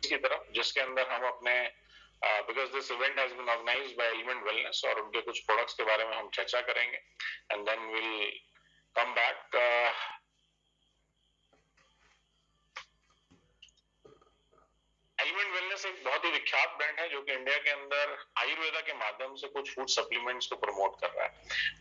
की तरफ, जिसके अंदर हम अपने because this event has been organised by Element Wellness, और उनके कुछ प्रोडक्ट्स के बारे में हम चर्चा करेंगे and then will come back. Element Wellness एक बहुत ही विख्यात ब्रांड है जो कि इंडिया के अंदर आयुर्वेदा के माध्यम से कुछ फूड सप्लीमेंट्स को प्रमोट कर रहा है,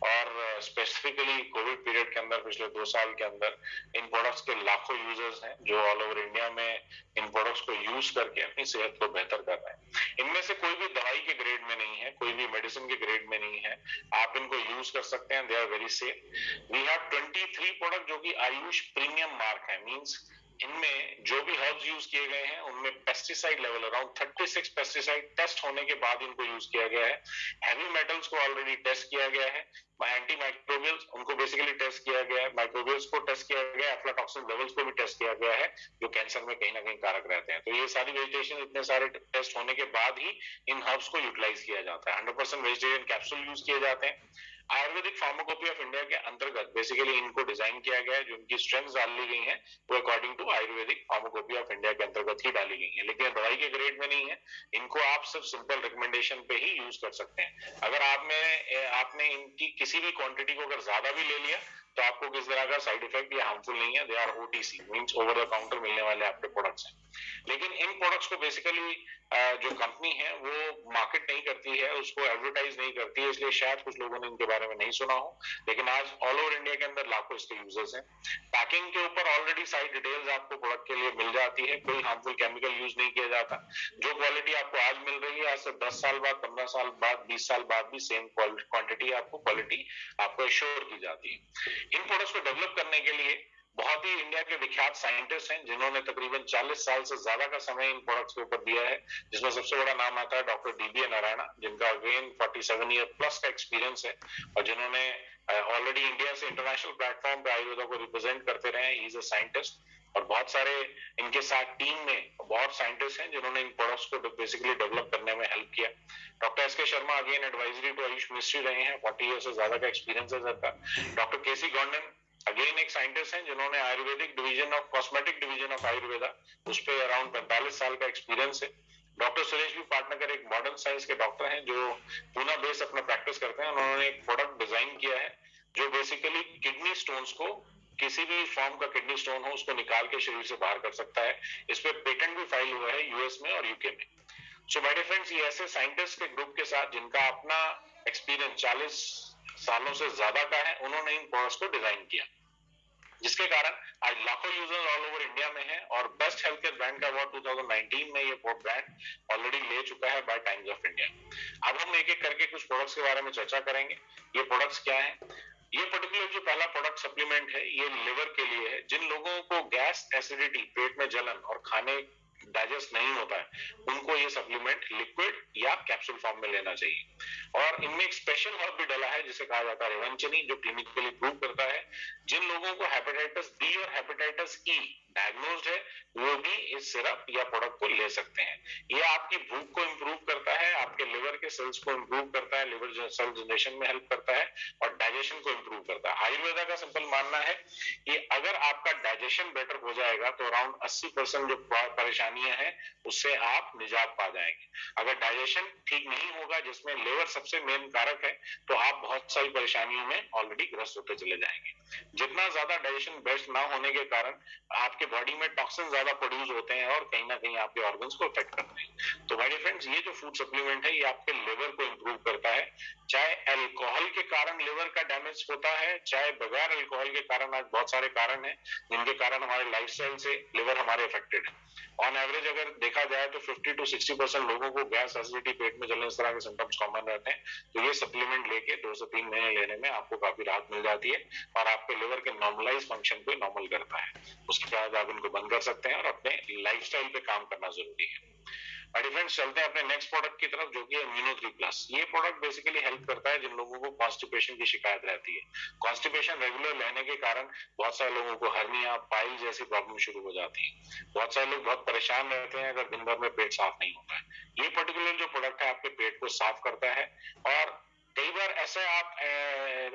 और स्पेसिफिकली कोविड पीरियड के अंदर पिछले 2 साल के अंदर इन प्रोडक्ट्स के लाखों यूजर्स हैं जो ऑल ओवर इंडिया में इन प्रोडक्ट्स को यूज करके अपनी सेहत को बेहतर कर रहे हैं। इनमें से कोई भी दवाई के ग्रेड में नहीं है, कोई भी मेडिसिन के ग्रेड में नहीं है, आप इनको यूज कर सकते हैं, they are very safe. We have 23 product जो कि आयुष प्रीमियम मार्क है, मींस इनमें जो भी हर्ब्स यूज किए गए हैं उनमें pesticide level around 36 pesticide test होने के बाद इनको यूज किया गया है। हैवी मेटल्स को ऑलरेडी टेस्ट किया गया है, एंटी माइक्रोबियल्स उनको बेसिकली टेस्ट किया गया है, माइक्रोबियल्स को टेस्ट किया गया है, एफ्लाटॉक्सिन लेवल्स को भी टेस्ट किया गया है जो कैंसर में कहीं ना कहीं कारक रहते हैं। तो ये सारी वेजिटेशन इतने सारे टेस्ट होने के बाद ही इन हर्ब्स को यूटिलाइज किया जाता है। 100% वेजिटेरियन कैप्सूल यूज किए जाते हैं। आयुर्वेदिक फार्माकोपी ऑफ इंडिया के अंतर्गत बेसिकली इनको डिजाइन किया गया है, जो इनकी स्ट्रेंथ डाली गई है वो according to Ayurvedic pharmacopoeia of India के अंतर्गत ही डाली गई है, लेकिन दवाई के ग्रेड में नहीं है। इनको आप सिर्फ सिंपल रिकमेंडेशन पे ही यूज कर सकते हैं। अगर आपने इनकी किसी भी क्वांटिटी को अगर ज्यादा भी ले लिया तो आपको किस तरह का साइड इफेक्ट या हार्मफुल नहीं है। They are OTC, means over the counter मिलने वाले आपके प्रोडक्ट्स हैं। लेकिन इन प्रोडक्ट्स को बेसिकली जो कंपनी है वो मार्केट नहीं करती है, उसको एडवर्टाइज नहीं करती है, इसलिए शायद कुछ लोगों ने इनके बारे में नहीं सुना हो, लेकिन आज ऑल ओवर इंडिया के अंदर लाखों इसके यूजर्स हैं। पैकिंग के ऊपर ऑलरेडी सारी डिटेल्स आपको प्रोडक्ट के लिए मिल जाती है, कोई हार्मफुल केमिकल यूज नहीं किया जाता। जो क्वालिटी आपको आज मिल रही है, आज से 10 साल बाद, 15 साल बाद, 20 साल बाद भी सेम क्वांटिटी आपको क्वालिटी आपको एश्योर की जाती है। इन प्रोडक्ट्स को डेवलप करने के लिए बहुत ही इंडिया के विख्यात साइंटिस्ट हैं जिन्होंने तकरीबन 40 साल से ज्यादा का समय इन प्रोडक्ट्स के ऊपर दिया है, जिसमें सबसे बड़ा नाम आता है डॉक्टर डीबी नारायणा, जिनका अगेन 47 ईयर प्लस का एक्सपीरियंस है और जिन्होंने ऑलरेडी इंडिया से इंटरनेशनल प्लेटफॉर्म पे आयुर्वेदा को रिप्रेजेंट करते रहे। ही इज अ साइंटिस्ट, और बहुत सारे इनके साथ टीम में बहुत साइंटिस्ट हैं जिन्होंने इन प्रोडक्ट्स को बेसिकली डेवलप करने में हेल्प किया। Doctor S K Sharma again advisory to AYUSH ministry रहे हैं, 40 ईयर से ज्यादा का एक्सपीरियंस है सबका। डॉक्टर केसी गॉन्डन अगेन एक साइंटिस्ट हैं जिन्होंने Ayurvedic division of cosmetic division of Ayurveda, उस पर अराउंड 45 साल का एक्सपीरियंस है। डॉक्टर सुरेश भी पाटनकर एक मॉडर्न साइंस के डॉक्टर हैं जो पूना बेस अपना प्रैक्टिस करते हैं। उन्होंने एक प्रोडक्ट डिजाइन किया है जो बेसिकली किडनी स्टोन्स को, किसी भी फॉर्म का किडनी स्टोन हो उसको निकाल के शरीर से बाहर कर सकता है। इस पे पेटेंट भी फाइल हुआ है यूएस में और यूके में। सो माय डियर फ्रेंड्स, ये ऐसे साइंटिस्ट के ग्रुप के साथ जिनका अपना एक्सपीरियंस 40 सालों से ज्यादा का है, उन्होंने इन प्रोडक्ट्स को डिजाइन किया, जिसके कारण आज लाखों यूजर्स ऑल ओवर इंडिया में हैं और बेस्ट हेल्थ केयर ब्रांड का अवार्ड 2019 में ये ब्रांड ऑलरेडी ले चुका है बाय टाइम्स ऑफ इंडिया। अब हम एक एक करके कुछ प्रोडक्ट्स के बारे में चर्चा करेंगे। ये प्रोडक्ट्स क्या है? ये पर्टिकुलर जो पहला प्रोडक्ट सप्लीमेंट है ये लिवर के लिए है। जिन लोगों को गैस, एसिडिटी, पेट में जलन और खाने डाइजेस्ट नहीं होता है, उनको ये सप्लीमेंट लिक्विड या कैप्सूल फॉर्म में लेना चाहिए। और इनमें एक स्पेशल हर्ब भी डाला है जिसे कहा जाता है रेवंचनी, जो क्लिनिकली प्रूव करता है जिन लोगों को हेपेटाइटिस बी और हेपेटाइटिस ई डायग्नोज्ड है वो भी इस सिरप या प्रोडक्ट को ले सकते हैं। ये आपकी भूख को इंप्रूव करता है, आपके लिवर के सेल्स को इंप्रूव करता है, लिवर सेल जनरेशन में हेल्प करता है और डाइजेशन को इंप्रूव करता है। आयुर्वेदा का सिंपल मानना है कि अगर आपका डाइजेशन बेटर हो जाएगा तो अराउंड 80% जो परेशानियां हैं उससे आप निजात पा जाएंगे। अगर डाइजेशन ठीक नहीं होगा, जिसमें लिवर सबसे मेन कारक है, तो आप बहुत सारी परेशानियों में ऑलरेडी ग्रस्त होते चले जाएंगे। जितना ज्यादा डाइजेशन बेस्ट ना होने के कारण आपके बॉडी में टॉक्सिन ज्यादा प्रोड्यूस होते हैं और कहीं ना कहीं आपके ऑर्गन्स को अफेक्ट करते हैं। तो माय डियर फ्रेंड्स, ये जो फूड सप्लीमेंट है ये आपके लिवर को इंप्रूव करता है। चाहे अल्कोहल के कारण लिवर का डैमेज होता है, चाहे बगैर अल्कोहल के कारण, आज बहुत सारे कारण हैं जिनके कारण हमारे लाइफस्टाइल से लिवर हमारे अफेक्टेड है। ऑन एवरेज अगर देखा जाए तो 50 to 60% लोगों को गैस, एसिडिटी, पेट में जलने, इस तरह के सिम्टम्स कॉमन रहते हैं। तो ये सप्लीमेंट लेके 2 से 3 महीने लेने में आपको काफी राहत मिल जाती है और आपके लिवर के नॉर्मलाइज फंक्शन को नॉर्मल करता है। उसके बाद आप इनको बंद कर सकते हैं और अपने लाइफस्टाइल पे काम करना जरूरी है। फ्रेंड्स, चलते हैं अपने नेक्स्ट प्रोडक्ट की तरफ जो कि इम्यूनो 3+। ये प्रोडक्ट बेसिकली हेल्प करता है जिन लोगों को कॉन्स्टिपेशन की शिकायत रहती है। कॉन्स्टिपेशन रेगुलर लेने के कारण बहुत सारे लोगों को हर्निया, पाइल जैसी प्रॉब्लम शुरू हो जाती है। बहुत सारे लोग बहुत परेशान रहते हैं अगर दिन भर में पेट साफ नहीं होता है। ये पर्टिकुलर जो प्रोडक्ट है आपके पेट को साफ करता है और कई बार ऐसे आप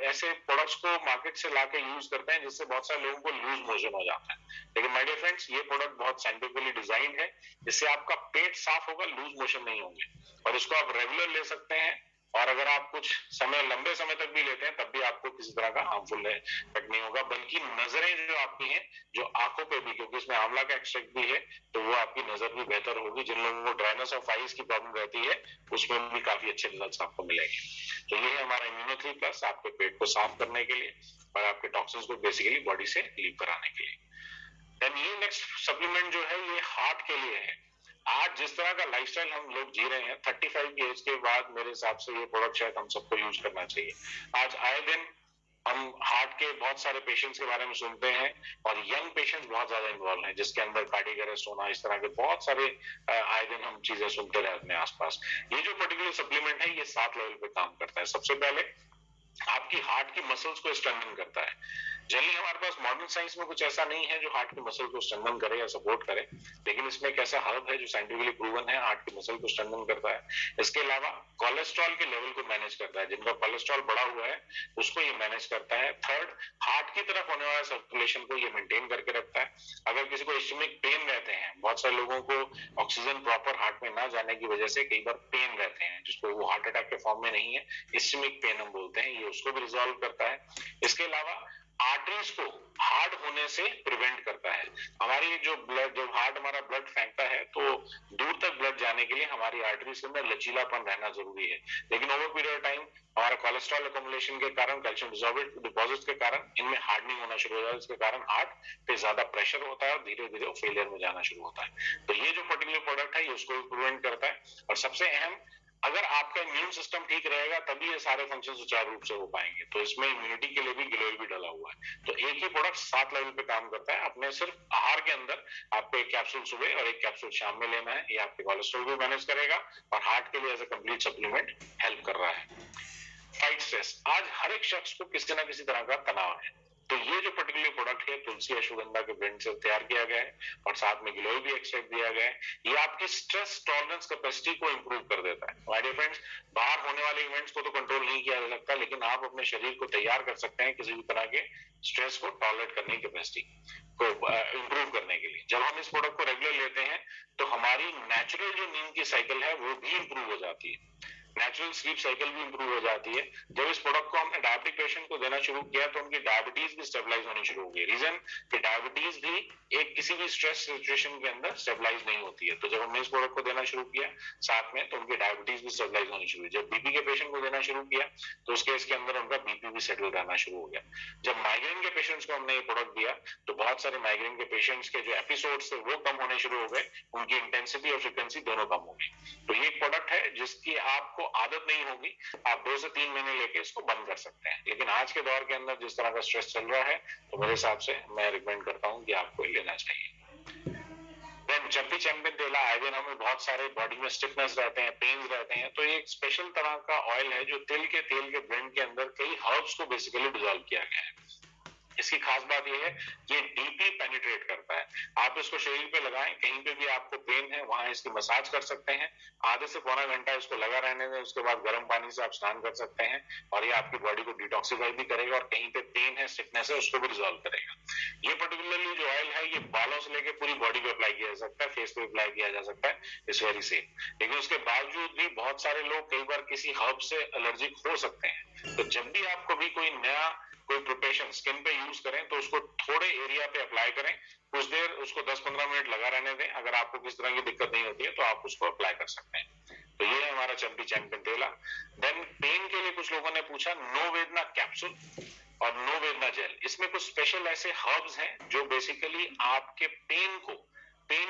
ऐसे प्रोडक्ट्स को मार्केट से लाके यूज करते हैं जिससे बहुत सारे लोगों को लूज मोशन हो जाता है। लेकिन माय डियर फ्रेंड्स, ये प्रोडक्ट बहुत साइंटिफिकली डिजाइंड है, जिससे आपका पेट साफ होगा, लूज मोशन नहीं होंगे, और इसको आप रेगुलर ले सकते हैं। और अगर आप कुछ समय, लंबे समय तक भी लेते हैं, तब भी आपको किसी तरह का हार्मफुल इफेक्ट नहीं होगा, बल्कि नजरें जो आपकी हैं, जो आंखों पे भी, क्योंकि इसमें आंवला का एक्सट्रैक्ट भी है, तो वो आपकी नजर भी बेहतर होगी। जिन लोगों को ड्राइनेस ऑफ आईज की प्रॉब्लम रहती है, उसमें भी काफी अच्छे रिजल्ट्स आपको मिलेंगे। तो ये है हमारा इम्यूनो 3 प्लस, आपके पेट को साफ करने के लिए और आपके टॉक्सिन्स को बेसिकली बॉडी से लीव कराने के लिए। देन ये नेक्स्ट सप्लीमेंट जो है, ये हार्ट के लिए है। आज जिस तरह का लाइफस्टाइल हम लोग जी रहे हैं, 35 की एज के बाद मेरे हिसाब से ये प्रोडक्ट शायद हम सबको यूज करना चाहिए। आज आए दिन हम हार्ट के बहुत सारे पेशेंट्स के बारे में सुनते हैं, और यंग पेशेंट्स बहुत ज्यादा इन्वॉल्व हैं, जिसके अंदर कार्डियक अरेस्ट होना, इस तरह के बहुत सारे आए दिन हम चीजें सुनते रहे अपने आसपास। ये जो पर्टिकुलर सप्लीमेंट है, ये 7 लेवल पे काम करता है। सबसे पहले आपकी हार्ट की मसल्स को स्ट्रेंथन करता है। जनरली हमारे पास मॉडर्न साइंस में कुछ ऐसा नहीं है जो हार्ट की मसल को स्ट्रेंथन करे या सपोर्ट करे, लेकिन इसमें एक ऐसा हर्ब है जो साइंटिफिकली प्रूवन है, हार्ट की मसल को स्ट्रेंथन करता है। इसके अलावा कोलेस्ट्रॉल के लेवल को मैनेज करता है, जिनका कोलेस्ट्रॉल बढ़ा हुआ है उसको ये मैनेज करता है। थर्ड, हार्ट की तरफ होने वाला सर्कुलेशन को ये मेंटेन करके रखता है। अगर किसी को इस्चेमिक पेन रहते हैं, बहुत सारे लोगों को ऑक्सीजन प्रॉपर हार्ट में ना जाने की वजह से कई बार पेन रहते हैं, जिसको वो हार्ट अटैक के फॉर्म में नहीं है, इस्चेमिक पेन हम बोलते हैं, ये उसको भी रिजॉल्व करता है। इसके अलावा आर्टरीज को हार्ड होने से प्रिवेंट करता है। हमारी जो ब्लड, जब हार्ट हमारा ब्लड फेंकता है, तो दूर तक ब्लड जाने के लिए हमारी आर्टरीज के अंदर लचीलापन रहना जरूरी है। लेकिन ओवर पीरियड टाइम हमारा कोलेस्ट्रॉल अकोमुलेशन के कारण, कैल्शियम डिपॉजिट के कारण इनमें हार्डनिंग होना शुरू हो जाता है, जिसके कारण हार्ट पे ज्यादा प्रेशर होता है और धीरे धीरे फेलियर में जाना शुरू होता है। तो ये जो पर्टिकुलर प्रोडक्ट है, ये उसको भी प्रिवेंट करता है। और सबसे अहम, अगर आपका इम्यून सिस्टम ठीक रहेगा, तभी ये सारे फंक्शन सुचारू रूप से हो पाएंगे। तो इसमें इम्यूनिटी के लिए भी गिलोय भी डाला हुआ है। तो एक ही प्रोडक्ट 7 लेवल पे काम करता है। अपने सिर्फ आहार के अंदर आपको एक कैप्सूल सुबह और एक कैप्सूल शाम में लेना है। ये आपके कोलेस्ट्रॉल भी मैनेज करेगा और हार्ट के लिए as a complete supplement help कर रहा है। फाइट स्ट्रेस, आज हर एक शख्स को किसी ना किसी तरह का तनाव है, तो ये जो पर्टिकुलर प्रोडक्ट है, तुलसी अश्वगंधा के ब्लेंड से तैयार किया गया है और साथ में गिलोय भी एक्सट्रैक्ट दिया गया है। ये आपकी स्ट्रेस टॉलरेंस कैपेसिटी को इंप्रूव कर देता है। माय डियर फ्रेंड्स, बाहर होने वाले इवेंट्स को तो कंट्रोल नहीं किया जा सकता, लेकिन आप अपने शरीर को तैयार कर सकते हैं किसी भी तरह के स्ट्रेस को टॉलरेट करने की कैपेसिटी को इंप्रूव करने के लिए। जब हम इस प्रोडक्ट को रेगुलर लेते हैं, तो हमारी नेचुरल जो नींद की साइकिल है, वो भी इंप्रूव हो जाती है, नेचुरल स्लीप साइकिल भी इंप्रूव हो जाती है। जब इस प्रोडक्ट को हमने डायबिटिक पेशेंट को देना शुरू किया, तो उनकी डायबिटीज भी स्टेबलाइज होनी शुरू हो गई। रीजन कि डायबिटीज भी एक किसी भी स्ट्रेस सिचुएशन के अंदर स्टेबलाइज नहीं होती है। तो जब हमने इस प्रोडक्ट को देना शुरू किया साथ में, तो उनकी डायबिटीज भी स्टेबलाइज होनी शुरू हुई। जब बीपी के पेशेंट को देना शुरू किया, तो उस केस के अंदर उनका बीपी भी सेटल रहना शुरू हो गया। जब माइग्रेन के पेशेंट्स को हमने ये प्रोडक्ट दिया, तो बहुत सारे माइग्रेन के पेशेंट्स के जो एपिसोड्स थे, वो कम होने शुरू हो गए, उनकी इंटेंसिटी और फ्रिक्वेंसी दोनों कम हो गई। तो ये एक प्रोडक्ट है जिसकी आपको आदत नहीं होगी, आप 2 से 3 महीने लेके इसको बंद कर सकते हैं। लेकिन आज के दौर के अंदर जिस तरह का स्ट्रेस चल रहा है, तो मेरे हिसाब से मैं रिकमेंड करता हूं कि आपको लेना चाहिए। देन चंपी चैंपियन तेल, आए दिन हमें बहुत सारे बॉडी में स्टिफनेस रहते हैं, पेन्स रहते हैं, तो ये एक स्पेशल तरह का ऑयल है जो तिल के तेल के ब्लेंड के अंदर कई हर्ब्स को बेसिकली डिसॉल्व किया गया है। इसकी खास बात यह है, ये डीपली पेनिट्रेट करता है। आप इसको शरीर पे लगाएं, कहीं पे भी आपको पेन है वहां इसकी मसाज कर सकते हैं। आधे से पौना घंटा इसको लगा रहने दें, उसके बाद गर्म पानी से आप स्नान कर सकते हैं, और ये आपकी बॉडी को डिटॉक्सिफाई भी करेगा, और कहीं पे पेन है, स्टिफनेस है, उसको भी रिजॉल्व करेगा। ये पर्टिकुलरली जो ऑयल है, ये बालों से लेकर पूरी बॉडी पे अप्लाई किया जा सकता है, फेस पे अप्लाई किया जा सकता है, इट्स वेरी सेफ। लेकिन उसके बावजूद भी बहुत सारे लोग कई बार किसी हर्ब से एलर्जिक हो सकते हैं। तो जब भी आप कभी कोई नया कोई प्रिपरेशन स्किन पे यूज करें, तो उसको थोड़े एरिया पे अप्लाई करें, कुछ देर उसको 10-15 मिनट लगा रहने दें। अगर आपको किस तरह की दिक्कत नहीं होती है, तो आप उसको अप्लाई कर सकते हैं। तो ये है हमारा चंपी चैंपियन तेला। देन पेन के लिए कुछ लोगों ने पूछा, नो वेदना कैप्सूल और नो वेदना जेल, इसमें कुछ स्पेशल ऐसे हर्ब्स हैं जो बेसिकली आपके पेन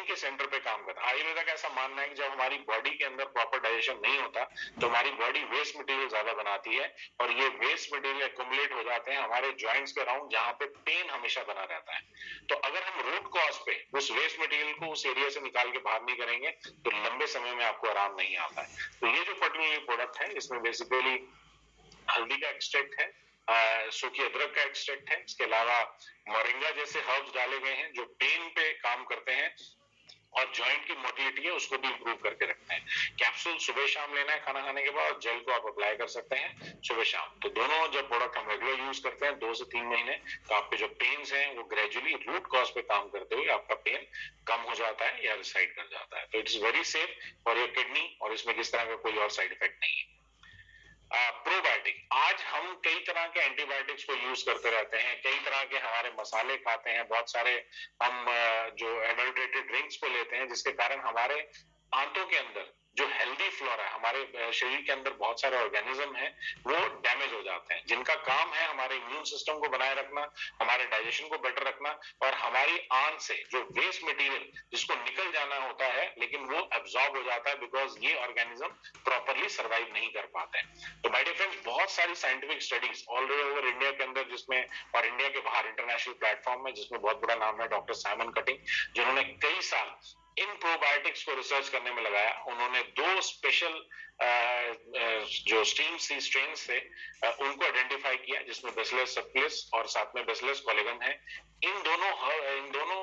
के सेंटर पे काम करता है। आयुर्वेदा का ऐसा मानना है कि जब हमारी बॉडी के अंदर प्रॉपर डाइजेशन नहीं होता, तो हमारी बॉडी वेस्ट मटेरियल ज्यादा बनाती है, और ये वेस्ट मटेरियल एक्युमुलेट हो जाते हैं हमारे जॉइंट्स के अराउंड, जहां पे पेन हमेशा बना रहता है। तो अगर हम रूट कॉज पे उस वेस्ट मटेरियल को उस एरिया से निकाल के बाहर नहीं करेंगे, तो लंबे समय में आपको आराम नहीं आता है। तो ये जो पर्टिकुलर प्रोडक्ट है, इसमें बेसिकली हल्दी का एक्सट्रैक्ट है, सूखी अदरक का एक्सट्रैक्ट है, इसके अलावा मोरिंगा जैसे हर्ब्स डाले गए हैं जो पेन पे काम करते हैं, और जॉइंट की मोटिलिटी है उसको भी इंप्रूव करके रखते हैं। कैप्सूल सुबह शाम लेना है खाना खाने के बाद, जेल को आप अप्लाई कर सकते हैं सुबह शाम। तो दोनों जब प्रोडक्ट हम रेगुलर यूज करते हैं 2 से 3 महीने, तो आपके जो पेन्स हैं वो ग्रेजुअली रूट कॉज पे काम करते हुए आपका पेन कम हो जाता है या रिसाइड कर जाता है। तो it's very safe for your kidney और इसमें किस तरह का कोई और साइड इफेक्ट नहीं है। प्रोबायोटिक, आज हम कई तरह के एंटीबायोटिक्स को यूज करते रहते हैं, कई तरह के हमारे मसाले खाते हैं, बहुत सारे हम जो एडल्ट्रेटेड ड्रिंक्स को लेते हैं, जिसके कारण हमारे आंतों के अंदर जो हेल्दी फ्लोरा है, हमारे शरीर के अंदर बहुत सारे ऑर्गेनिज्म हैं, वो डैमेज हो जाते हैं, जिनका काम है हमारे इम्यून सिस्टम को बनाए रखना, हमारे डाइजेशन को बेटर रखना, और हमारी आंत से जो वेस्ट मटेरियल जिसको निकल जाना होता है, लेकिन वो एब्जॉर्ब हो जाता है बिकॉज ये ऑर्गेनिज्म प्रॉपरली सर्वाइव नहीं कर पाते हैं। तो माय डियर फ्रेंड्स, बहुत सारी scientific studies already over India के अंदर, जिसमें और इंडिया के बाहर इंटरनेशनल प्लेटफॉर्म में, जिसमें बहुत बड़ा नाम है डॉक्टर साइमन कटिंग, जिन्होंने कई साल इन प्रोबायोटिक्स को रिसर्च करने में लगाया। उन्होंने 2 स्पेशल जो स्ट्रेन थे उनको आइडेंटिफाई किया, जिसमें बेसिलस सबटिलिस और साथ में बेसिलस कोलेगन है। इन दोनों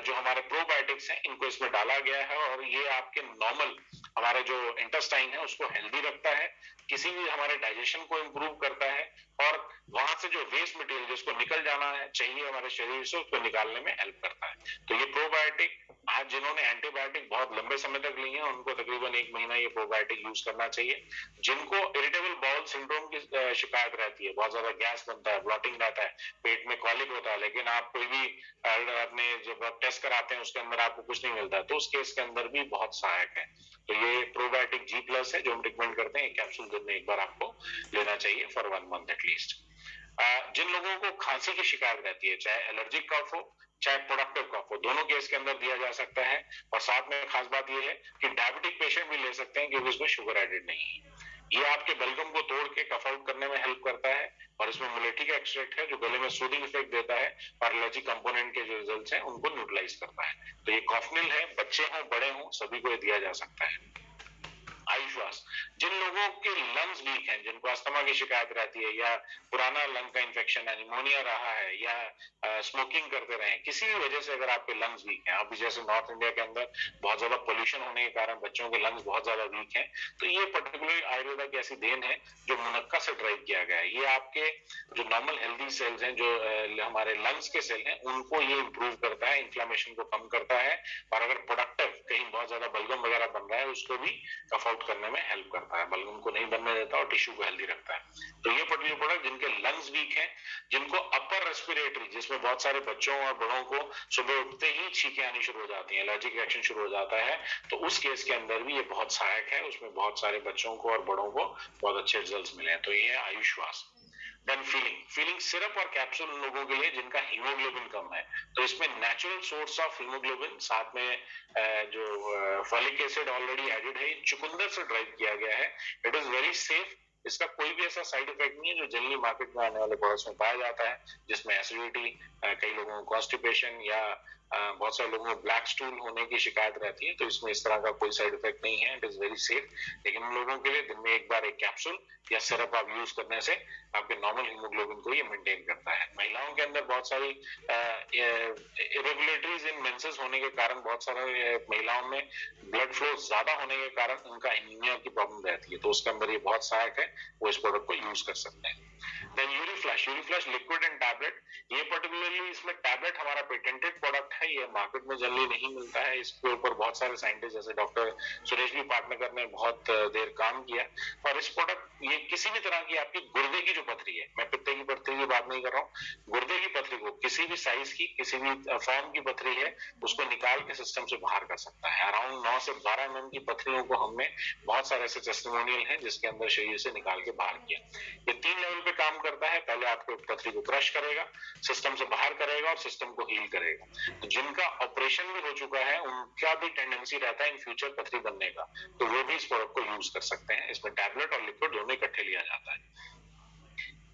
जो हमारे प्रोबायोटिक्स हैं इनको इसमें डाला गया है, और ये आपके नॉर्मल हमारे जो इंटेस्टाइन है उसको हेल्दी रखता है, किसी भी हमारे डाइजेशन को इंप्रूव करता है, और वहां से जो वेस्ट मटेरियल जिसको निकल जाना है चाहिए हमारे शरीर से, उसको निकालने में हेल्प करता है। तो ये प्रोबायोटिक, आज जिन्होंने एंटीबायोटिक बहुत लंबे समय तक ली है उनको तकरीबन 1 महीना ये प्रोबायोटिक यूज करना चाहिए। जिनको इरिटेबल बाउल सिंड्रोम की शिकायत रहती है, बहुत ज्यादा गैस बनता है, ब्लॉटिंग रहता है, पेट में कॉलिक होता है, लेकिन आप कोई भी अपने जब आप टेस्ट कराते हैं उसके अंदर आपको कुछ नहीं मिलता, तो उस केस के अंदर भी बहुत सहायक है। तो ये प्रोबायोटिक G+ है जो हम रिकमेंड करते हैं, कैप्सूल दिन में एक बार आपको लेना चाहिए फॉर 1 मंथ एटलीस्ट। जिन लोगों को खांसी की शिकायत रहती है, चाहे एलर्जिक कफ हो चाहे प्रोडक्टिव कफ हो, दोनों केस के अंदर दिया जा सकता है। और साथ में खास बात यह है कि डायबिटिक पेशेंट भी ले सकते हैं क्योंकि इसमें शुगर एडेड नहीं है। ये आपके बलगम को तोड़ के कफ आउट करने में हेल्प करता है, और इसमें मुलेठी का एक्सट्रैक्ट है जो गले में सूदिंग इफेक्ट देता है, और एलर्जी कंपोनेंट के जो रिजल्ट्स हैं उनको न्यूट्रलाइज करता है। तो ये कॉफनिल है, बच्चे हों बड़े हों सभी को ये दिया जा सकता है। आयुश्वास, जिन लोगों के लंग्स वीक हैं, जिनको अस्थमा की शिकायत रहती है, या पुराना लंग का इंफेक्शन है, निमोनिया रहा है, या स्मोकिंग करते रहे, किसी भी वजह से अगर आपके लंग्स वीक हैं, अभी जैसे नॉर्थ इंडिया के अंदर बहुत ज्यादा पोल्यूशन होने के कारण बच्चों के लंग्स बहुत ज्यादा वीक हैं, तो ये पर्टिकुलर आयुर्वेदा की ऐसी देन है जो मुनक्का से ड्राइव किया गया है। ये आपके जो नॉर्मल हेल्दी सेल्स हैं, जो हमारे लंग्स के सेल हैं, उनको ये इंप्रूव करता है, इन्फ्लेमेशन को कम करता है, और अगर प्रोडक्टिव कहीं बहुत ज्यादा बलगम वगैरह बन रहा है उसको भी कफ आउट करने में हेल्प करता है, बलगम को नहीं बनने देता और टिश्यू को हेल्दी रखता है। तो ये पर्टिकुलर प्रोडक्ट जिनके लंग्स वीक हैं, जिनको अपर रेस्पिरेटरी, जिसमें बहुत सारे बच्चों और बड़ों को सुबह उठते ही छींकें आनी शुरू हो जाती हैं, एलर्जिक रिएक्शन शुरू हो जाता है, तो उस केस के अंदर भी ये बहुत सहायक है। उसमें बहुत सारे बच्चों को और बड़ों को बहुत अच्छे रिजल्ट्स मिले हैं। तो ये है आयुश्वास। देन फीलिंग सिरप और कैप्सूल उन लोगों के लिए जिनका हीमोग्लोबिन कम है, तो इसमें नेचुरल सोर्स ऑफ हीमोग्लोबिन, साथ में जो फॉलिक एसिड ऑलरेडी एडेड है, चुकंदर से ड्राइव किया गया है। इट इज वेरी सेफ, इसका कोई भी ऐसा साइड इफेक्ट नहीं है जो जनरली मार्केट में आने वाले प्रोडक्ट्स में पाया जाता है, जिसमें एसिडिटी, कई लोगों को कॉन्स्टिपेशन, या बहुत सारे लोगों को ब्लैक स्टूल होने की शिकायत रहती है, तो इसमें इस तरह का कोई साइड इफेक्ट नहीं है, इट इज वेरी सेफ। लेकिन उन लोगों के लिए दिन में एक बार एक कैप्सूल या सिरप आप यूज करने से आपके नॉर्मल हीमोग्लोबिन को ये मेंटेन करता है। महिलाओं के अंदर बहुत सारी इरेगुलेटरीज इन मेंसेस होने के कारण, बहुत सारे महिलाओं में ब्लड फ्लो ज्यादा होने के कारण उनका एनीमिया की प्रॉब्लम रहती है, तो उसके अंदर ये बहुत सहायक है, वो इस प्रोडक्ट को यूज कर सकते हैं। देन यूरिफ्लैश लिक्विड एंड टैबलेट, ये पर्टिकुलरली इसमें टैबलेट हमारा पेटेंटेड प्रोडक्ट है, ये मार्केट में जनरली नहीं मिलता है। इसके ऊपर बहुत सारे साइंटिस्ट जैसे डॉक्टर सुरेश बी पाटनकर ने बहुत देर काम किया, और इस प्रोडक्ट ये किसी भी तरह की आपकी गुर्दे की जो पथरी है, मैं पित्ते की पथरी की बात नहीं कर रहा हूँ, गुर्दे की पथरी को किसी भी साइज की, किसी भी फॉर्म की पथरी है, उसको निकाल के सिस्टम से बाहर कर सकता है। अराउंड 9 से 12 mm की पथरियों को हमने बहुत सारे ऐसे टेस्टिमोनियल हैं जिसके अंदर शरीर से निकाल के बाहर किया। ये 3 लेवल पे काम करता है, पहले आपको पथरी को क्रश करेगा, सिस्टम से बाहर करेगा और सिस्टम को हील करेगा। तो जिनका ऑपरेशन भी हो चुका है उनका भी टेंडेंसी रहता है इन फ्यूचर पथरी बनने का, तो वो भी इस प्रोडक्ट को यूज कर सकते हैं। इसमें टैबलेट और लिक्विड दोनों इकट्ठे लिया जाता है।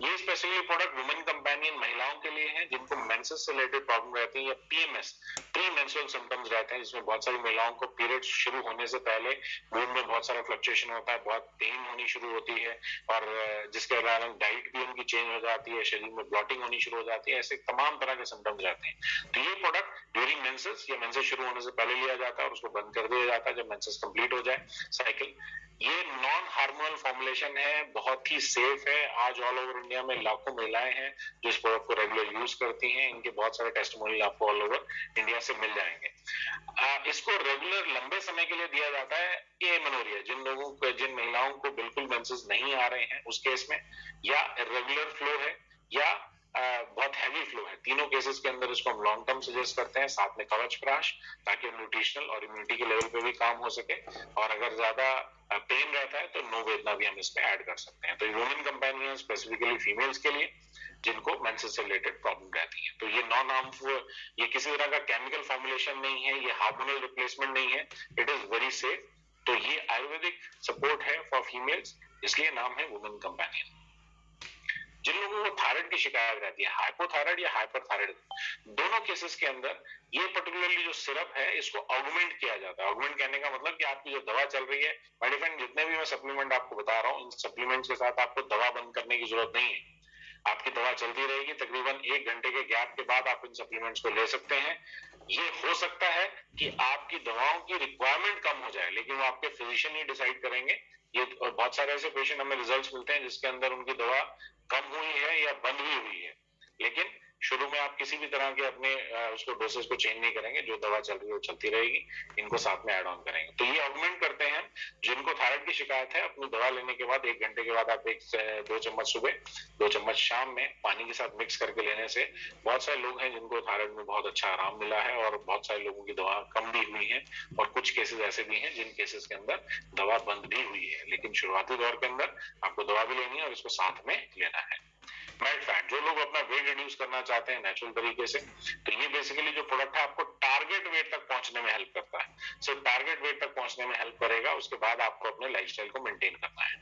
ये स्पेशली प्रोडक्ट वुमेन कंपेनियन महिलाओं के लिए है जिनको मेंसेस से रिलेटेड प्रॉब्लम रहती है या पीएमएस प्री मेंस्ट्रुअल सिम्टम्स रहते हैं, जिसमें बहुत सारी महिलाओं को पीरियड शुरू होने से पहले मूड में बहुत सारा फ्लक्चुएशन होता है, बहुत पेन होनी शुरू होती है और जिसके कारण डाइट भी उनकी चेंज हो जाती है, शरीर में ब्लॉटिंग होनी शुरू हो जाती है, ऐसे तमाम तरह के सिम्टम्स रहते हैं। तो ये प्रोडक्ट ड्यूरिंग मेंसेस या मेंसेस शुरू होने से पहले लिया जाता है और उसको बंद कर दिया जाता है जब मेंसेस कंप्लीट हो जाए साइकिल। ये नॉन हार्मोनल फॉर्मुलेशन है, बहुत ही सेफ है। आज ऑल ओवर इंडिया में लाखों महिलाएं हैं जो इस प्रोडक्ट को रेगुलर यूज करती हैं, इनके बहुत सारे टेस्टिमोनियल आपको ऑल ओवर इंडिया से मिल जाएंगे। इसको रेगुलर लंबे समय के लिए दिया जाता है एमेनोरिया, जिन लोगों को, जिन महिलाओं को बिल्कुल मेंसेस नहीं आ रहे हैं उस केस में, या रेगुलर फ्लो है या बहुत हैवी फ्लो है, तीनों केसेस के अंदर इसको हम लॉन्ग टर्म सजेस्ट करते हैं, साथ में कवच प्राश, ताकि न्यूट्रिशनल और इम्यूनिटी के लेवल पे भी काम हो सके। और अगर ज्यादा पेन रहता है तो नो वेदना भी हम इसमें ऐड कर सकते हैं। तो वुमेन कंपेनियन स्पेसिफिकली फीमेल्स के लिए जिनको मेंसेस से रिलेटेड प्रॉब्लम रहती है। तो ये नॉन हार्मफुल, ये किसी तरह का केमिकल फॉर्मुलेशन नहीं है, ये हार्मोनल रिप्लेसमेंट नहीं है, इट इज वेरी सेफ। तो ये आयुर्वेदिक सपोर्ट है फॉर फीमेल्स, इसलिए नाम है वुमेन कंपेनियन। जिन लोगों को थायराइड की शिकायत रहती है, हाइपोथायराइड या हाइपरथायराइड, दोनों केसेस के अंदर ये पर्टिकुलरली जो सिरप है इसको ऑगमेंट किया जाता है। ऑगमेंट कहने का मतलब कि आपकी जो दवा चल रही है, माय डियर फ्रेंड, जितने भी मैं सप्लीमेंट आपको बता रहा हूँ, इन सप्लीमेंट्स के साथ आपको दवा बंद करने की जरूरत नहीं है। आपकी दवा चलती रहेगी, तकरीबन 1 घंटे के गैप के बाद आप इन सप्लीमेंट्स को ले सकते हैं। ये हो सकता है कि आपकी दवाओं की रिक्वायरमेंट कम हो जाए, लेकिन वो आपके फिजिशियन ही डिसाइड करेंगे। ये बहुत सारे ऐसे पेशेंट हमें रिजल्ट्स मिलते हैं जिसके अंदर उनकी दवा कम हुई है या बंद भी हुई है, लेकिन शुरू में आप किसी भी तरह के अपने उसको डोसेज को चेंज नहीं करेंगे, जो दवा चल रही है वो चलती रहेगी, इनको साथ में ऐड ऑन करेंगे। तो ये ऑगमेंट करते हैं। जिनको थायराइड की शिकायत है, अपनी दवा लेने के बाद 1 घंटे के बाद आप 2 चम्मच सुबह, 2 चम्मच शाम में पानी के साथ मिक्स करके लेने से, बहुत सारे लोग हैं जिनको थायराइड में बहुत अच्छा आराम मिला है और बहुत सारे लोगों की दवा कम भी हुई है, और कुछ केसेस ऐसे भी हैं जिन केसेस के अंदर दवा बंद भी हुई है। लेकिन शुरुआती दौर के अंदर आपको दवा भी लेनी है और इसको साथ में लेना है। मेल्ट फैट, जो लोग अपना वेट रिड्यूस करना चाहते हैं नेचुरल तरीके से, तो ये बेसिकली जो प्रोडक्ट है आपको टारगेट वेट तक पहुंचने में हेल्प करता है। सिर्फ टारगेट वेट तक पहुंचने में हेल्प करेगा, उसके बाद आपको अपने लाइफस्टाइल को मेंटेन करना है।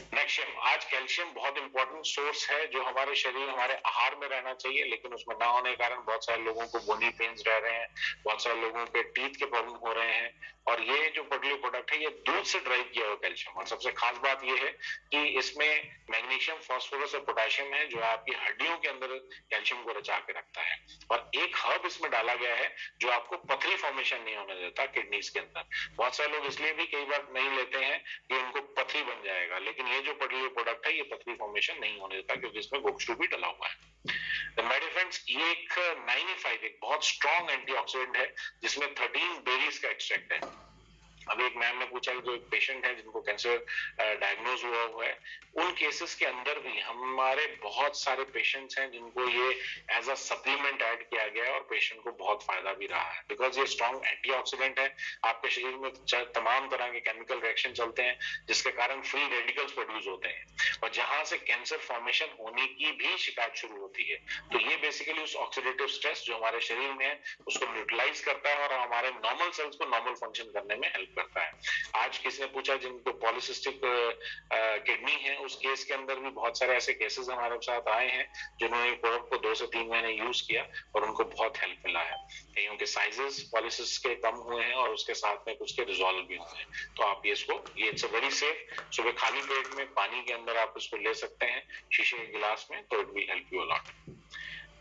मैग्नीशियम, आज कैल्शियम बहुत इंपॉर्टेंट सोर्स है जो हमारे शरीर, हमारे आहार में रहना चाहिए, लेकिन उसमें ना होने के कारण बहुत सारे लोगों को बोनी पेन्स रह रहे हैं, बहुत सारे लोगों के टीथ के प्रॉब्लम हो रहे हैं। और ये जो पर्टिकुलर प्रोडक्ट है ये दूध से ड्राइव किया हुआ कैल्शियम, और सबसे खास बात ये है कि इसमें मैग्नीशियम, फास्फोरस और पोटेशियम है जो आपकी हड्डियों के अंदर कैल्शियम को रचा के रखता है। और एक हर्ब इसमें डाला गया है जो आपको पथरी फॉर्मेशन नहीं होने देता किडनीज के अंदर। बहुत सारे लोग इसलिए भी कई बार नहीं लेते हैं कि उनको पथरी बन जाएगा, लेकिन ये जो पर्टिकुलर प्रोडक्ट है ये पथरी फॉर्मेशन नहीं होने देता, क्योंकि इसमें गोक्षु भी डला हुआ है। माय डियर फ्रेंड्स, ये एक 95 एक बहुत स्ट्रॉन्ग एंटीऑक्सीडेंट है जिसमें 13 बेरीज का एक्सट्रैक्ट है। अभी एक मैम ने पूछा कि जो एक पेशेंट है जिनको कैंसर डायग्नोज हुआ है, उन केसेस के अंदर भी हमारे बहुत सारे पेशेंट्स हैं जिनको ये एज अ सप्लीमेंट ऐड किया गया है और पेशेंट को बहुत फायदा भी रहा है, बिकॉज ये स्ट्रॉन्ग एंटीऑक्सीडेंट है। आपके शरीर में तमाम तरह के केमिकल रिएक्शन चलते हैं जिसके कारण फ्री रेडिकल्स प्रोड्यूस होते हैं, और जहां से कैंसर फॉर्मेशन होने की भी शिकायत शुरू होती है। तो ये बेसिकली उस ऑक्सीडेटिव स्ट्रेस जो हमारे शरीर में है उसको न्यूट्रलाइज करता है और हमारे नॉर्मल सेल्स को नॉर्मल फंक्शन करने में हेल्प करता है। आज किसी ने पूछा जिनको पॉलिसिस्टिक किडनी है, उस केस के अंदर भी बहुत सारे ऐसे केसेस हमारे साथ आए हैं जिन्होंने प्रोडक्ट को 2 से 3 महीने यूज किया और उनको बहुत हेल्प मिला है। कईयों के साइजेस पॉलिसिस के कम हुए हैं और उसके साथ में कुछ के रिजॉल्व भी हुए हैं। तो आप ये इट्स वेरी सेफ। सुबह खाली पेट में पानी के अंदर आप इसको ले सकते हैं, शीशे के गिलास में, तो it will help you a lot.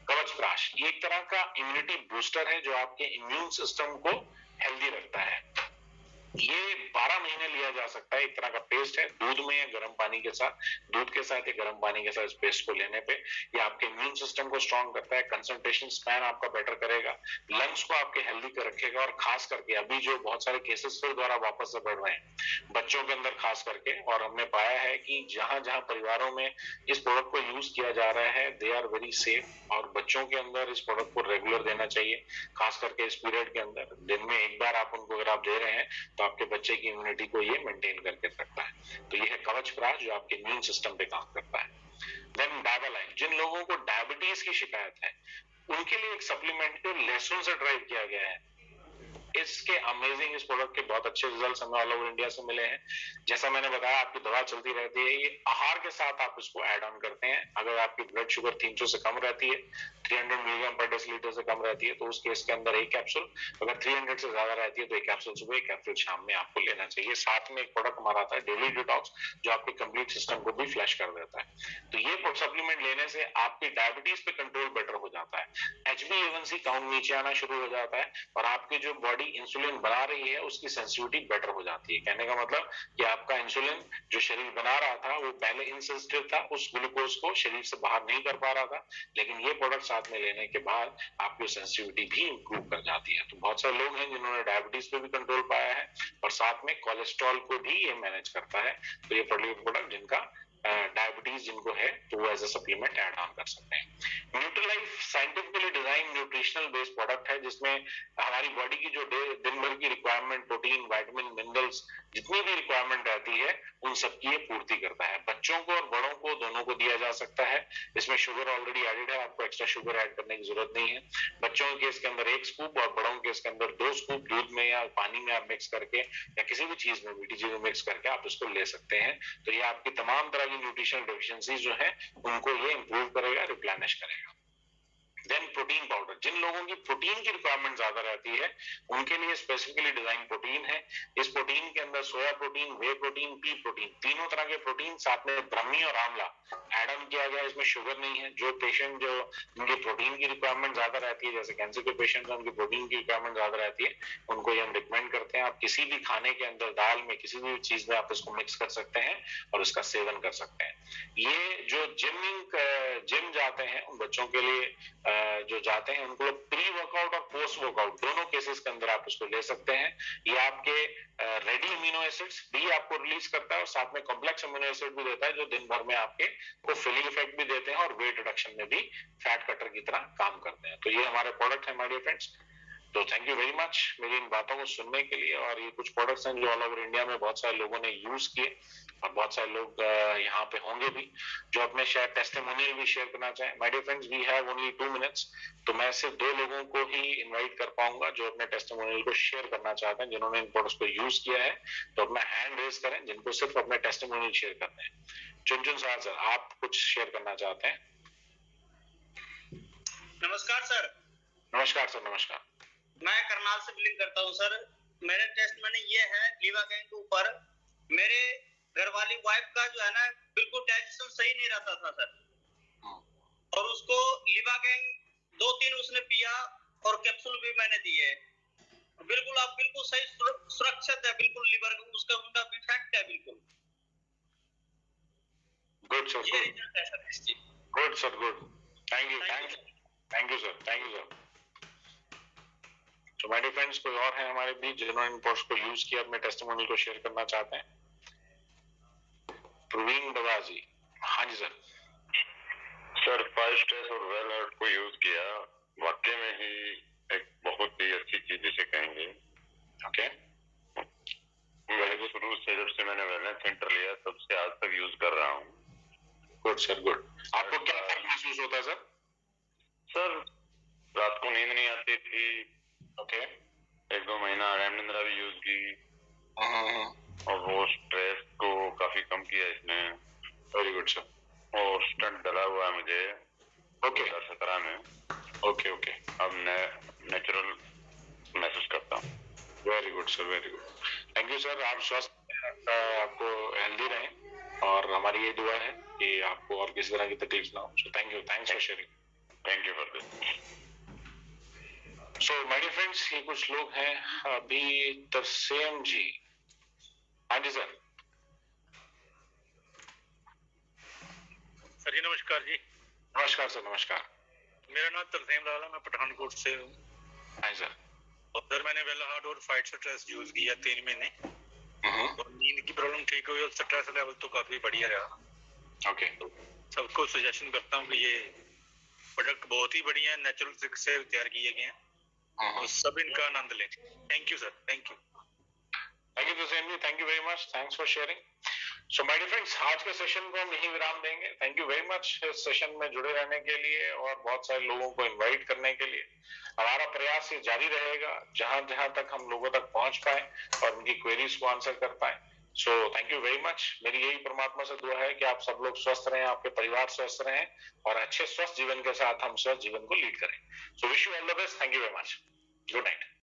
कवच प्राश, ये एक तरह का इम्यूनिटी बूस्टर है जो आपके इम्यून सिस्टम को हेल्दी रखता है। ये 12 महीने लिया जा सकता है, एक तरह का पेस्ट है, दूध में या गर्म पानी के साथ, दूध के साथ या गर्म पानी के साथ इस पेस्ट को लेने पे ये आपके इम्यून सिस्टम को स्ट्रॉन्ग करता है, कंसंट्रेशन स्पैन आपका बेटर करेगा, लंग्स को आपके हेल्दी कर रखेगा। और खास करके अभी जो बहुत सारे केसेस फिर द्वारा वापस से बढ़ रहे हैं बच्चों के अंदर खास करके, और हमने पाया है कि जहां जहां परिवारों में इस प्रोडक्ट को यूज किया जा रहा है दे आर वेरी सेफ, और बच्चों के अंदर इस प्रोडक्ट को रेगुलर देना चाहिए, खास करके इस पीरियड के अंदर। दिन में एक बार आप उनको अगर आप दे रहे हैं तो आपके बच्चे की इम्यूनिटी को ये मेंटेन करके रखता है। तो ये है कवच प्राश जो आपके इम्यून सिस्टम पे काम करता है। देन डायबालाइन, जिन लोगों को डायबिटीज की शिकायत है उनके लिए एक सप्लीमेंट को लहसुन से ड्राइव किया गया है। इसके अमेजिंग, इस प्रोडक्ट के बहुत अच्छे रिजल्ट्स हमें ऑल ओवर इंडिया से मिले हैं। जैसा मैंने बताया, आपकी दवा चलती रहती है, ये आहार के साथ आप इसको ऐड ऑन करते हैं। अगर आपकी ब्लड शुगर 300 से कम रहती है, 300 मिलीग्राम पर डेसीलीटर से कम रहती है, तो उस केस के अंदर एक कैप्सूल, अगर 300 से ज्यादा रहती है तो एक कैप्सूल सुबह, एक कैप्सूल शाम में आपको लेना चाहिए। साथ में एक प्रोडक्ट हमारा आता है डेली डिटॉक्स, जो आपके कंप्लीट सिस्टम को भी फ्लश कर देता है। तो ये सप्लीमेंट लेने से आपकी डायबिटीज पे कंट्रोल बेटर हो जाता है, HbA1c काउंट नीचे आना शुरू हो जाता है, और आपकी जो बॉडी इंसुलिन बना रही है उसकी सेंसिटिविटी बेटर हो जाती है। कहने का मतलब कि आपका इंसुलिन जो शरीर बना रहा था वो पहले इनसेंसिटिव था, उस ग्लूकोज को शरीर से बाहर नहीं कर पा रहा था, लेकिन ये प्रोडक्ट साथ में लेने के बाद आपकी सेंसिटिविटी भी इंप्रूव कर जाती है। तो बहुत सारे लोग हैं जिन्होंने डायबिटीज पे भी कंट्रोल पाया है, और साथ में कोलेस्ट्रॉल को भी ये मैनेज करता है। तो ये प्रोडक्ट जिनका डायबिटीज जिनको है, तो वो as a supplement add on कर सकते हैं। Nutrilife scientifically designed nutritional based product है, जिसमें हमारी बॉडी की जो दिन भर की रिक्वायरमेंट, प्रोटीन, विटामिन, मिनरल्स, जितनी भी रिक्वायरमेंट रहती है, उन सबकी ये पूर्ति करता है। बच्चों को और बड़ों को दोनों को दिया जा सकता है। इसमें शुगर ऑलरेडी एडेड है, आपको एक्स्ट्रा शुगर ऐड करने की जरूरत नहीं है। बच्चों के केस के अंदर 1 स्कूप और बड़ों के केस के अंदर 2 स्कूप दूध में या पानी में आप मिक्स करके, या किसी भी चीज में, मीठी चीज में मिक्स करके आप इसको ले सकते हैं। तो ये आपकी तमाम तरह की न्यूट्रिशनल डेफिशिएंसीज जो है उनको ये इंप्रूव करेगा, रिप्लेनिश करेगा। देन प्रोटीन पाउडर, जिन लोगों की प्रोटीन की रिक्वायरमेंट ज्यादा रहती है उनके लिए स्पेसिफिकली डिजाइन प्रोटीन है। इस प्रोटीन के अंदर सोया प्रोटीन, वे प्रोटीन, पी प्रोटीन, तीनों तरह के प्रोटीन, साथ में ब्राह्मी और आंवला एड ऑन किया गया। इसमें शुगर नहीं है। जो पेशेंट जो उनकी प्रोटीन की रिक्वायरमेंट ज्यादा रहती है, जैसे कैंसर के पेशेंट हैं, उनकी प्रोटीन की रिक्वायरमेंट ज्यादा रहती है, उनको ये हम रिकमेंड करते हैं। आप किसी भी खाने के अंदर, दाल में, किसी भी चीज में आप इसको मिक्स कर सकते हैं और इसका सेवन कर सकते हैं। ये जो जिम जाते हैं उन बच्चों के लिए जो जाते हैं उनको प्री वर्कआउट और पोस्ट वर्कआउट दोनों केसेस के अंदर आप इसको ले सकते हैं। ये आपके रेडी अमीनो एसिड्स भी आपको रिलीज करता है, और साथ में कॉम्प्लेक्स अमीनो एसिड भी देता है, जो दिन भर में आपके को फिलिंग इफेक्ट भी देते हैं और वेट रिडक्शन में भी फैट कटर की तरह काम करते हैं। तो ये हमारे प्रोडक्ट है माय डियर फ्रेंड्स। तो थैंक यू वेरी मच मेरी इन बातों को सुनने के लिए। और ये कुछ प्रोडक्ट्स हैं जो ऑल ओवर इंडिया में बहुत सारे लोगों ने यूज किए, और बहुत सारे लोग यहाँ पे होंगे भी जो अपने शायद टेस्टिमोनियल भी शेयर करना चाहें। My dear friends, we have only 2 minutes, तो मैं सिर्फ 2 लोगों को ही इनवाइट कर पाऊंगा जो अपने टेस्टिमोनियल को शेयर करना चाहते हैं, जिन्होंने इन प्रोडक्ट्स को यूज किया है। तो अपना हैंड रेज करें जिनको सिर्फ अपने टेस्टिमोनियल शेयर करते हैं। चुनचुन सर, आप कुछ शेयर करना चाहते हैं? नमस्कार सर। नमस्कार सर, नमस्कार। मैं करनाल से बिलिंग करता हूँ सर। मेरे टेस्ट में ये है लीवागैंग के ऊपर। मेरे घर वाली वाइफ का जो है ना बिल्कुल डाइजेशन सही नहीं रहता था सर, और उसको लीवागैंग 2-3 उसने पिया और कैप्सूल भी मैंने दिए। बिल्कुल आप बिल्कुल सही सुरक्षित है, बिल्कुल लीवर उसका उनका इफेक्ट है बिल्कुल। गुड सर, ये रिजल्ट है सर इसकी। Good sir, good. Thank you sir, thank you sir. तो माय डियर फ्रेंड्स, कोई और है हमारे बीच जिन्होंने इन प्रोडक्ट्स को यूज किया, अपने टेस्टिमोनियल को शेयर करना चाहते हैं? प्रवीण बवाजी। हाँ जी सर। सर 5 स्ट्रेस और वेल हार्ट को यूज किया, वाकई में ही एक बहुत ही अच्छी चीज जिसे कहेंगे। ओके। मैं शुरू से जब से मैंने वेलनेस सेंटर लिया तब से आज तक यूज कर रहा हूँ। Good sir, good. आपको क्या महसूस होता है सर? सर रात को नींद नहीं आती थी। ओके। 1-2 महीना आराम निंद्रा भी यूज की, और वो स्ट्रेस को काफी कम किया इसने। Very good sir. और स्टंट डला हुआ है मुझे 2017 में। Okay okay. अब नेचुरल महसूस करता हूँ। Very good sir, very good. Thank you sir. आप स्वस्थ, आपको हेल्दी रहें, और हमारी ये दुआ है कि आपको और किसी तरह की तकलीफ ना हो। So thank you, thanks for sharing. Thank you for this. So my dear friends, ये कुछ लोग हैं अभी। तरसेम जी। हाँ जी सर। सर जी नमस्कार जी। नमस्कार सर, नमस्कार। मेरा नाम तरसेम लाल है, मैं पठानकोट से हूँ। हाँ सर। और सर मैंने वेल हार्ट और फाइट स्ट्रेस यूज किया 3 महीने, और नींद की प्रॉब्लम ठीक हुई और स्ट्रेस लेवल तो काफी बढ़िया रहा। ओके। सबको सजेशन करता हूँ कि ये प्रोडक्ट बहुत ही बढ़िया है, नेचुरल से तैयार किए गए हैं, और सब इनका आनंद लें। Thank you sir, thank you. Thank you Tarsem ji, thank you very much, thanks for sharing. So my dear friends, आज के सेशन को हम यहीं विराम देंगे। थैंक यू वेरी मच इस सेशन में जुड़े रहने के लिए और बहुत सारे लोगों को इनवाइट करने के लिए। हमारा प्रयास ये जारी रहेगा जहां जहां तक हम लोगों तक पहुंच पाए और उनकी क्वेरीज को आंसर कर पाए। सो थैंक यू वेरी मच। मेरी यही परमात्मा से दुआ है कि आप सब लोग स्वस्थ रहें, आपके परिवार स्वस्थ रहें और अच्छे स्वस्थ जीवन के साथ हम स्वस्थ जीवन को लीड करें। So wish you all the best. Thank you very much. Good night.